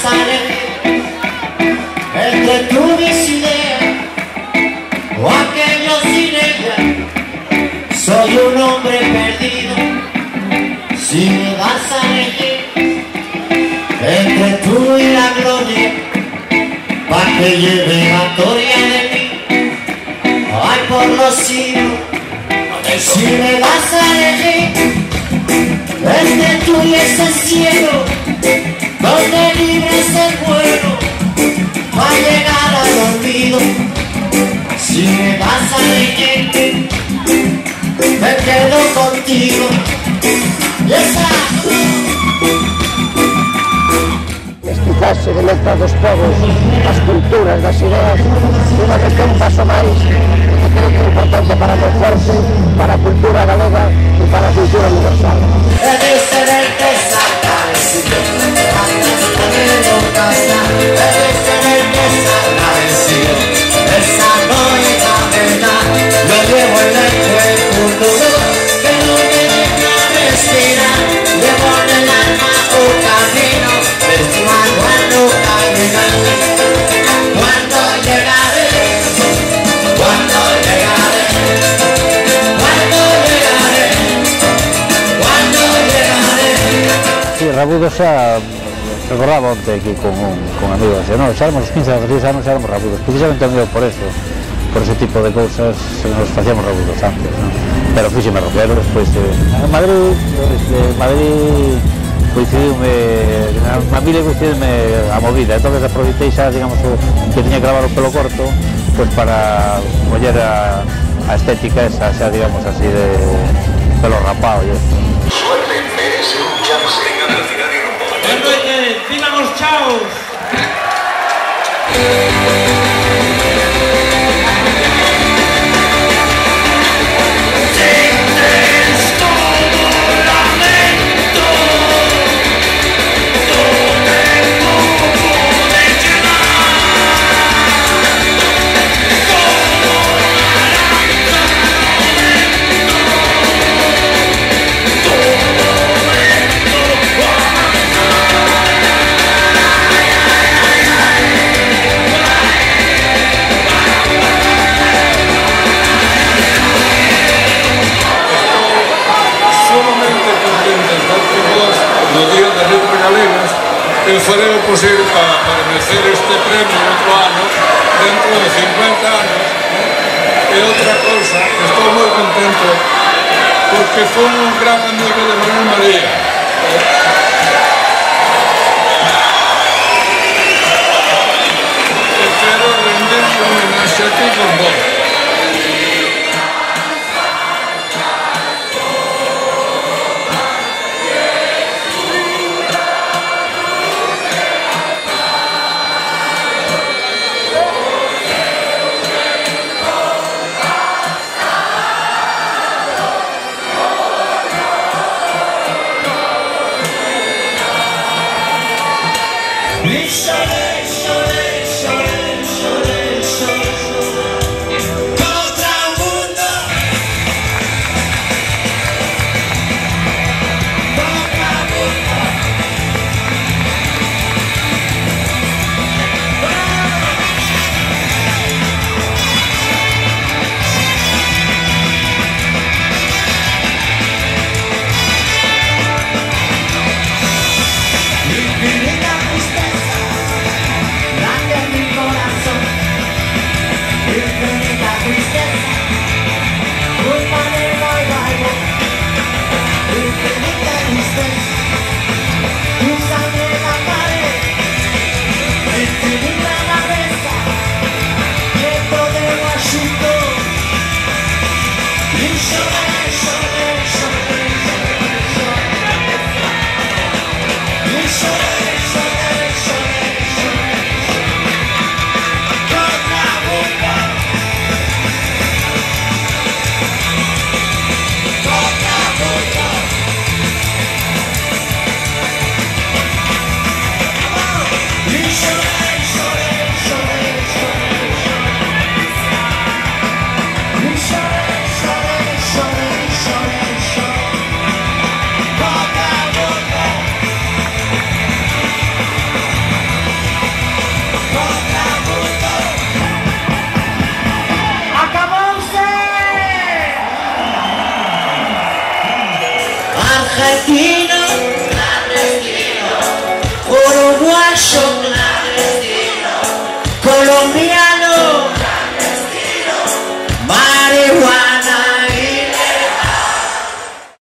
vas a elegir entre tú y mis ideas o aquellos sin ella. Soy un hombre perdido. Si me vas a elegir entre tú y la gloria, pa' que lleve la gloria de mí, ay, por los siglos. Si me vas a elegir entre tú y ese cielo donde libre es el vuelo va a llegar al olvido. Si me vas a elegir me quedo contigo. Y esa quizás se conecta dos povos, as culturas, das ideas, unha vez que un paso máis, que creo que é importante para o forte, para a cultura galega e para a cultura universal. esa no es la verdad, lo llevo en el cuerpo, que no me deja respirar, llevo en el alma un camino, cuando caminaré, cuando llegaré, cuando llegaré, cuando llegaré, cuando llegaré. Sí, Rabudos xa recordaba onte aquí con amigos, no, xa éramos os 15 a 16 anos, xa éramos rabudos, precisamente amigos por eso, por ese tipo de cousas nos facíamos rabudos antes, ¿no? Pero fíxeme rockero despois en Madrid coincidiume, na familia coincidiume a movida, entonces aproveitei xa, digamos, que tiña que gravar o pelo corto, pues para coller a estética esa, xa, digamos, así de pelo rapado y eso. Suelen merece un chance. ¡Vivan los chaos! Eu farei o posible para merecer este premio outro ano, dentro de 50 anos. E outra cousa, estou moi contento porque foi un gran amigo de Manuel María. E quero rendir un homenaxe aquí con vos. jardín.